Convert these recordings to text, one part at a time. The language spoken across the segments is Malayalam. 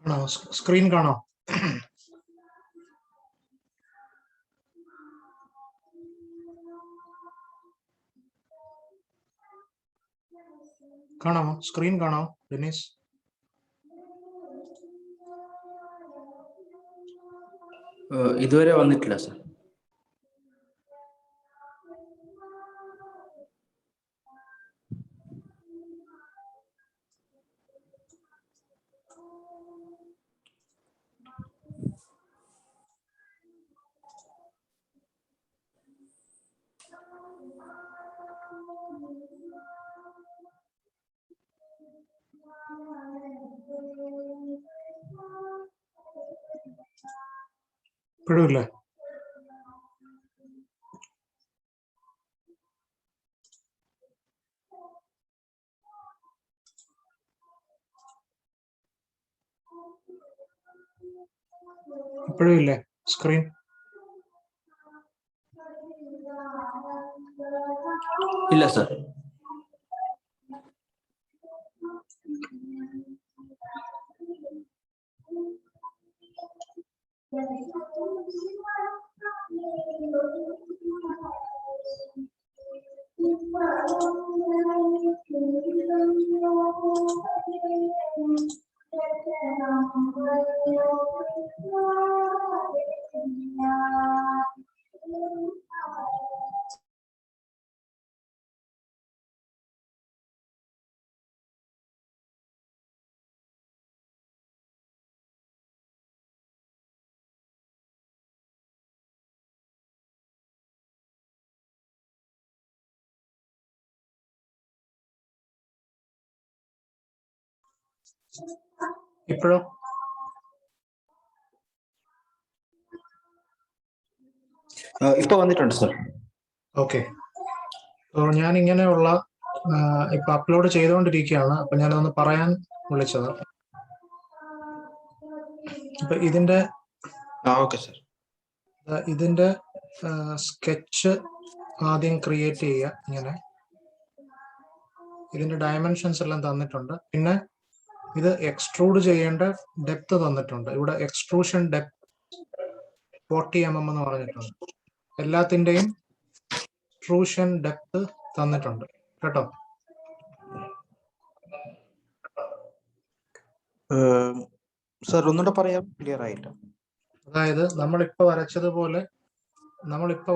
കാണോ? സ്ക്രീൻ കാണോ? കാണാമോ? സ്ക്രീൻ കാണോ ഡെന്നീസ്? ഇതുവരെ വന്നിട്ടില്ല സർ. ഇപ്പോഴും ഇല്ലേ? ഇപ്പോഴും ഇല്ലേ സ്ക്രീൻ? ഇല്ല സർ. ഇപ്പോഴോ? ഇപ്പൊ വന്നിട്ടുണ്ട് സർ. ഓക്കെ. ഞാൻ ഇങ്ങനെയുള്ള ഇപ്പൊ അപ്ലോഡ് ചെയ്തുകൊണ്ടിരിക്കുകയാണ്. അപ്പൊ ഞാനതൊന്ന് പറയാൻ വിളിച്ചത്. അപ്പൊ ഓക്കെ സർ. ഇതിന്റെ സ്കെച്ച് ആദ്യം ക്രിയേറ്റ് ചെയ്യുക. ഇങ്ങനെ ഇതിന്റെ ഡയമെൻഷൻസ് എല്ലാം തന്നിട്ടുണ്ട്. പിന്നെ ഇത് എക്സ്ട്രൂഡ് ചെയ്യേണ്ട ഡെപ്ത് തന്നിട്ടുണ്ട്. ഇവിടെ എക്സ്ട്രൂഷൻ ഡെപ്ത് 40 mm എന്ന് പറഞ്ഞിട്ടുണ്ട്. എല്ലാത്തിന്റെയും എക്സ്ട്രൂഷൻ ഡെപ്ത് തന്നിട്ടുണ്ട് കേട്ടോ. സർ ഒന്നുകൂടെ പറയാം, ക്ലിയർ ആയില്ല. അതായത് നമ്മളിപ്പോ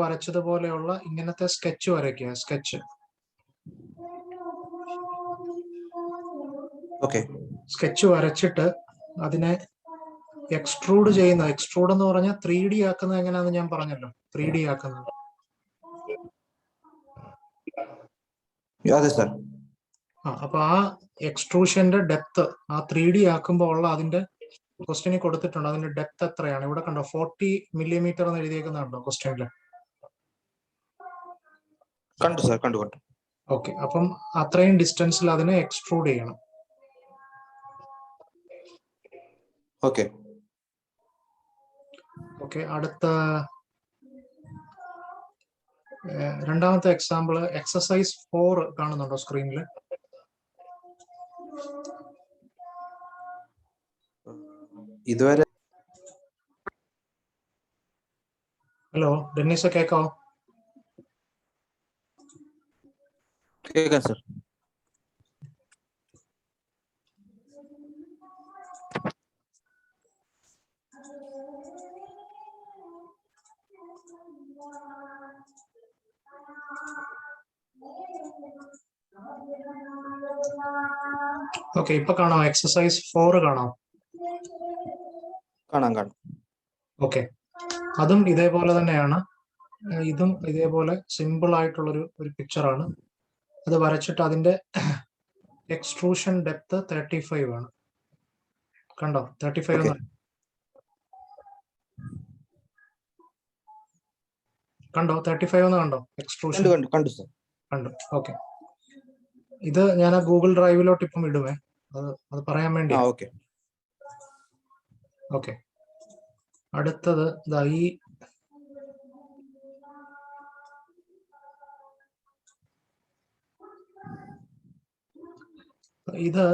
വരച്ചതുപോലെയുള്ള ഇങ്ങനത്തെ സ്കെച്ച് വരയ്ക്കുക. സ്കെച്ച് വരച്ചിട്ട് അതിനെ എക്സ്ട്രൂഡ് എന്ന് പറഞ്ഞാൽ 3D ആക്കുന്നത് എങ്ങനെയാണെന്ന് ഞാൻ പറഞ്ഞല്ലോ. 3D ആക്കുന്നത്. അതെ സർ. അപ്പൊ ആ എക്സ്ട്രൂഷന്റെ ഡെപ്ത് ആ 3D ആക്കുമ്പോൾ ഉള്ള അതിന്റെ ക്വസ്റ്റ്യനിൽ കൊടുത്തിട്ടുണ്ട്. അതിന്റെ ഡെപ്ത് എത്രയാണ്? ഇവിടെ കണ്ടോ 40 mm എന്ന് എഴുതിയേക്കുന്നുണ്ടോ ക്വസ്റ്റ്യനില്? കണ്ടു സർ, കണ്ടു. ഓക്കെ. അപ്പം അത്രയും ഡിസ്റ്റൻസിൽ അതിനെ എക്സ്ട്രൂഡ് ചെയ്യണം. ഓക്കെ. അടുത്ത രണ്ടാമത്തെ എക്സാമ്പിൾ എക്സസൈസ് 4 കാണുന്നുണ്ടോ സ്ക്രീനിൽ? ഇതുവരെ. ഹലോ ഡെന്നീസ്, കേക്കാവോ? കേൾക്കാം സർ. ഓക്കെ. ഇപ്പൊ കാണാം. എക്സസൈസ് 4 കാണാം. കാണാം. ഓക്കെ. അതും ഇതേപോലെ തന്നെയാണ്. ഇതും ഇതേപോലെ സിമ്പിൾ ആയിട്ടുള്ളൊരു പിക്ചറാണ്. അത് വരച്ചിട്ട് അതിന്റെ എക്സ്ട്രൂഷൻ ഡെപ്ത് 35 ആണ്. കണ്ടോ? 35 കണ്ടോ? 35 എന്ന് കണ്ടോ? എക്സ്ട്രൂഷൻ കണ്ടു. ഓക്കെ. ഇത് ഞാൻ ഗൂഗിൾ ഡ്രൈവിലോട്ട് ഇപ്പം ഇടുവേ. അത് പറയാൻ വേണ്ടി. ഓക്കെ. അടുത്തത് ഈ ഇത്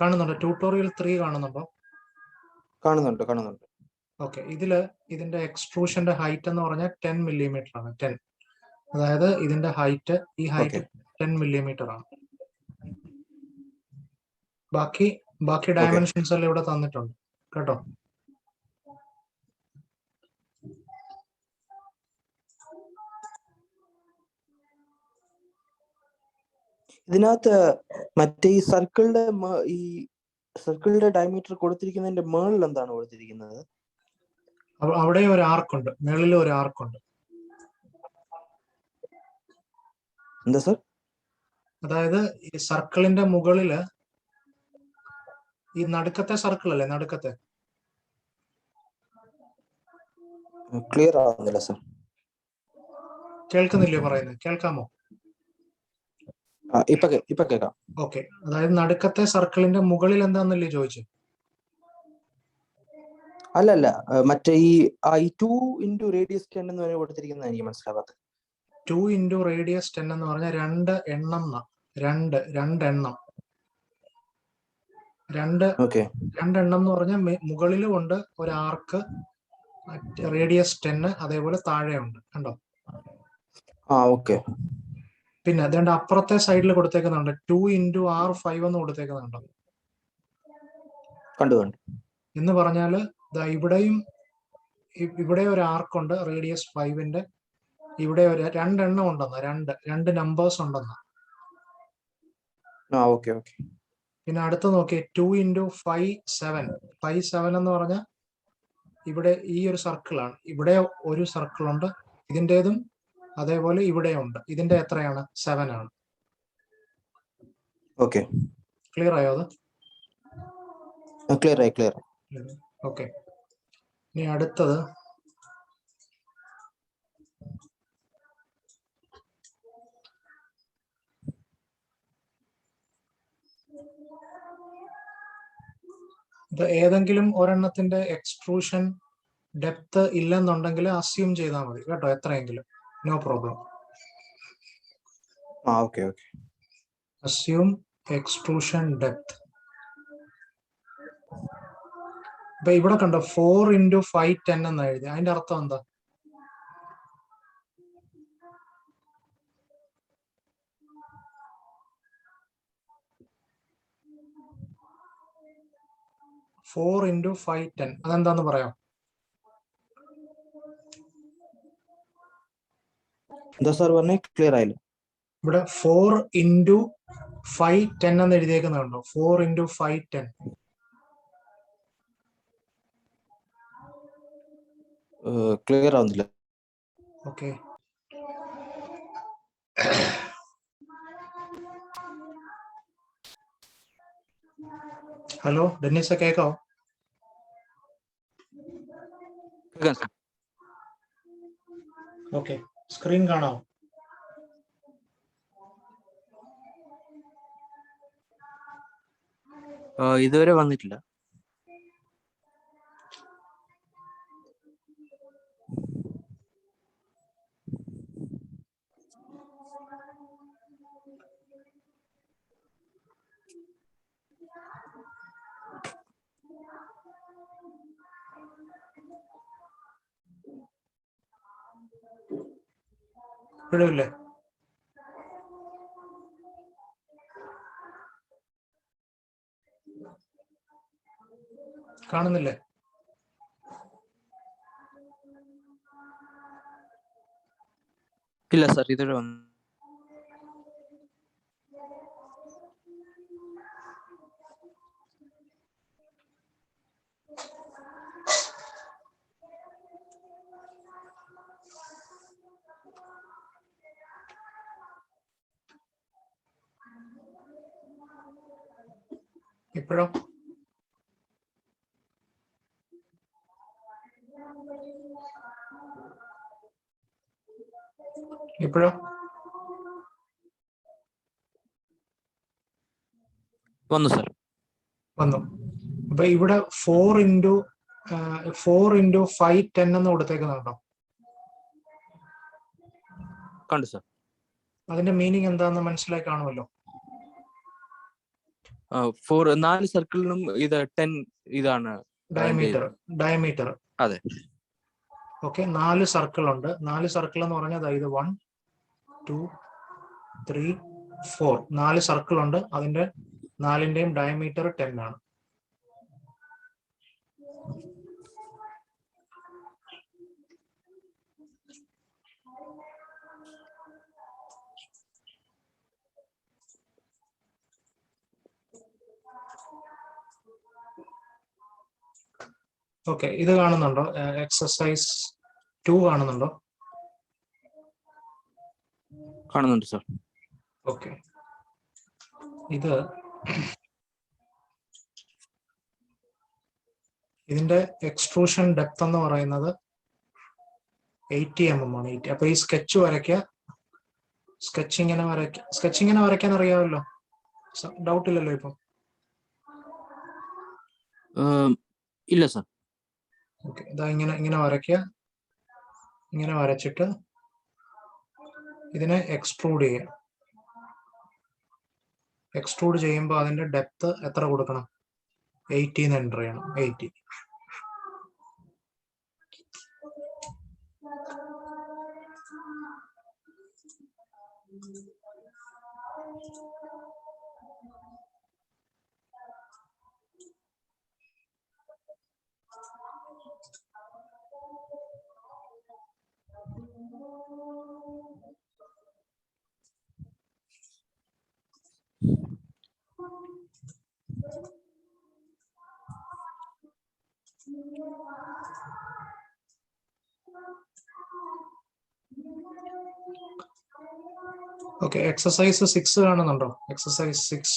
കാണുന്നുണ്ടോ? ട്യൂട്ടോറിയൽ 3 കാണുന്നുണ്ടോ? കാണുന്നുണ്ട്. ഓക്കെ, ഇതിന്റെ എക്സ്ട്രൂഷന്റെ ഹൈറ്റ് എന്ന് പറഞ്ഞാൽ 10 മില്ലിമീറ്റർ ആണ്. 10, അതായത് ഇതിന്റെ ഹൈറ്റ്, ഈ ഹൈറ്റ് 10 മില്ലിമീറ്റർ ആണ്. ബാക്കി ഡയമെൻഷൻസ് എല്ലാം ഇവിടെ തന്നിട്ടുണ്ട് കേട്ടോ. ഇതിനകത്ത് മറ്റേ ഈ സർക്കിളിന്റെ ഡയമീറ്റർ കൊടുത്തിരിക്കുന്നതിന്റെ മേളിൽ എന്താണ് കൊടുത്തിരിക്കുന്നത്? അവിടെ ഒരു ആർക്കുണ്ട്, മേളിൽ ഒരു ആർക്കുണ്ട്. എന്താ സർ? അതായത് ഈ സർക്കിളിന്റെ മുകളില്, ഈ നടുക്കത്തെ സർക്കിൾ അല്ലേ, നടുക്കത്തെ, ക്ലിയർ ആവുന്നില്ല സർ. കേൾക്കുന്നില്ലേ പറയുന്നത്? കേൾക്കാമോ? ഇപ്പൊ കേൾക്കാം. ഓക്കെ, അതായത് നടുക്കത്തെ സർക്കിളിന്റെ മുകളിൽ എന്താന്നല്ലേ ചോദിച്ചു? അല്ലല്ല, മറ്റേ ഈ 2 into radius 10 എന്ന് പറഞ്ഞ് കൊടുത്തിരിക്കുന്നത് എനിക്ക് മനസ്സിലാവാത്തത്. 2 into radius 10 എന്ന് പറഞ്ഞാൽ 2 എണ്ണം. രണ്ടെണ്ണം എന്ന് പറഞ്ഞാൽ മുകളിലും ഉണ്ട് ഒരു ആർക്ക്, റേഡിയസ് 10, അതേപോലെ താഴെയുണ്ട്. കണ്ടോ? ഓക്കെ. പിന്നെ അതുകൊണ്ട് അപ്പുറത്തെ സൈഡിൽ കൊടുത്തേക്കുന്നുണ്ട് 2 into R5 എന്ന് കൊടുത്തേക്കുന്നുണ്ടോ? കണ്ടു. എന്ന് പറഞ്ഞാല് ഇവിടെ ഒരു ആർക്കുണ്ട് റേഡിയസ് 5ന്റെ, ഇവിടെ ഒരു രണ്ടെണ്ണം ഉണ്ടെന്ന്, രണ്ട് നമ്പേഴ്സ് ഉണ്ടെന്ന്. ഓക്കെ. പിന്നെ അടുത്ത് നോക്കി 2 into 5 7 എന്ന് പറഞ്ഞാൽ ഇവിടെ ഈ ഒരു സർക്കിളാണ്. ഇവിടെ ഒരു സർക്കിൾ ഉണ്ട്, ഇതിൻ്റെതും അതേപോലെ ഇവിടെ ഉണ്ട്. ഇതിന്റെ എത്രയാണ്? 7 ആണ്. ഓക്കെ, ക്ലിയർ ആയോ? അത് ക്ലിയർ ആയി. ഓക്കെ. ഇനി അടുത്തത് ഏതെങ്കിലും ഒരെണ്ണത്തിന്റെ എക്സ്ട്രൂഷൻ ഡെപ്ത് ഇല്ലെന്നുണ്ടെങ്കിൽ അസ്യൂം ചെയ്താൽ മതി കേട്ടോ, എത്രയെങ്കിലും, no problem. Okay. Assume extrusion depth. ഇപ്പൊ ഇവിടെ കണ്ടോ 4 into 5 10 എന്ന് എഴുതി. അതിന്റെ അർത്ഥം എന്താ? ഫോർ ഇൻറ്റു 5 10 അതെന്താന്ന് പറയാം? എന്താ സാർ പറഞ്ഞേ? ക്ലിയർ ആയില്ല. ഇവിടെ 4 into 5 10 എന്ന് എഴുതിയേക്കുന്നുണ്ടോ? 4 into 5 10. ക്ലിയർ ആവുന്നില്ല. ഓക്കെ, ഹലോ ഡെന്നീസ്, കേൾക്കാവോ? ഓക്കെ, സ്ക്രീൻ കാണാമോ? ഇതുവരെ വന്നിട്ടില്ല. ഇവിടെയില്ലേ? കാണുന്നില്ലേ? ഇല്ല സാർ, ഇതുവരെ വന്നു. ഇപ്പോഴോ? വന്നു സാർ, വന്നു. അപ്പൊ ഇവിടെ 4 into 5 10 എന്ന് കൊടുത്തേക്കുന്നുണ്ടോ? കണ്ടു സാർ. അതിന്റെ മീനിങ് എന്താണെന്ന് മനസ്സിലായി കാണുമല്ലോ. ഫോർ 4 സർക്കിളിനും ഇത് 10 ഇതാണ് ഡയമീറ്റർ. അതെ. ഓക്കെ, 4 സർക്കിൾ ഉണ്ട്. 4 സർക്കിൾ എന്ന് പറഞ്ഞാൽ ഇത് 1 2 3 4 4 സർക്കിൾ ഉണ്ട്. അതിന്റെ 4ന്റെയും ഡയമീറ്റർ 10 ആണ്. ഓക്കെ, ഇത് കാണുന്നുണ്ടോ? എക്സസൈസ് 2 കാണുന്നുണ്ടോ? കാണുന്നുണ്ട് സർ. ഓക്കെ, ഇതിന്റെ എക്സ്ട്രൂഷൻ ഡെപ്ത് എന്ന് പറയുന്നത് 80 mm ആണ്. അപ്പൊ ഈ സ്കെച്ച് ഇങ്ങനെ വരയ്ക്കാൻ അറിയാമല്ലോ? ഡൗട്ട് ഇല്ലല്ലോ ഇപ്പം? ഇല്ല സർ. ഓക്കെ, ഇതാ ഇങ്ങനെ വരയ്ക്കുക. ഇങ്ങനെ വരച്ചിട്ട് ഇതിനെ എക്സ്ട്രൂഡ് ചെയ്യുക. എക്സ്ട്രൂഡ് ചെയ്യുമ്പോൾ അതിന്റെ ഡെപ്ത് എത്ര കൊടുക്കണം? 80 എന്ന് എൻ്റർ ചെയ്യണം. 80. ഓക്കെ, എക്സസൈസ് 6 കാണുന്നുണ്ടോ? എക്സസൈസ് 6.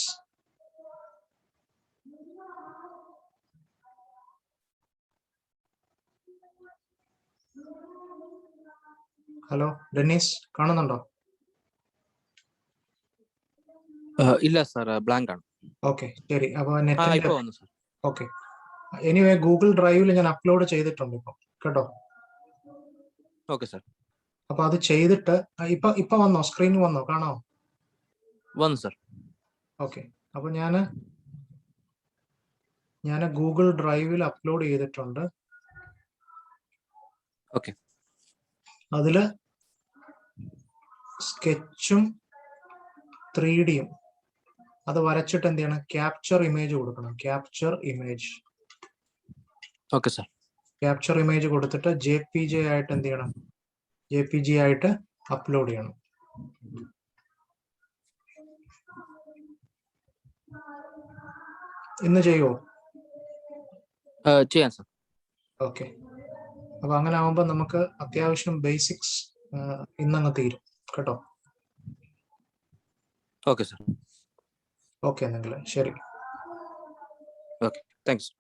ഹലോ ഡെന്നീസ്, കാണുന്നുണ്ടോ? ഇല്ല സർ, ബ്ലാങ്ക് ആണ്. ഓക്കെ, ശരി. അപ്പൊ ഇപ്പൊ വന്നു സർ. ഓക്കെ, എനിവേ ഗൂഗിൾ ഡ്രൈവിൽ ഞാൻ അപ്ലോഡ് ചെയ്തിട്ടുണ്ട് ഇപ്പൊ, കേട്ടോ? Okay sir. അപ്പൊ അത് ചെയ്തിട്ട് ഇപ്പൊ വന്നോ? സ്ക്രീൻ വന്നോ? കാണാമോ? വന്നു സർ. ഓക്കെ, അപ്പൊ ഞാന് ഗൂഗിൾ ഡ്രൈവിൽ അപ്ലോഡ് ചെയ്തിട്ടുണ്ട്. ഓക്കെ, അതില് സ്കെച്ചും 3Dയും അത് വരച്ചിട്ട് എന്ത് ചെയ്യണം? ക്യാപ്ചർ ഇമേജ് കൊടുക്കണം. Capture image. Okay sir. Capture image കൊടുത്തിട്ട് JPG ആയിട്ട് എന്ത് ചെയ്യണം? JPG ആയിട്ട് അപ്ലോഡ് ചെയ്യണം. ഇന്ന് ചെയ്യുമോ? ചെയ്യാം സർ. ഓക്കെ, അപ്പൊ അങ്ങനെ ആവുമ്പോ നമുക്ക് അത്യാവശ്യം ബേസിക്സ് ഇന്നങ്ങ് തീരും, കേട്ടോ? Okay sir. ഓക്കെ, എന്നെങ്കിൽ ശരി. Okay, thanks.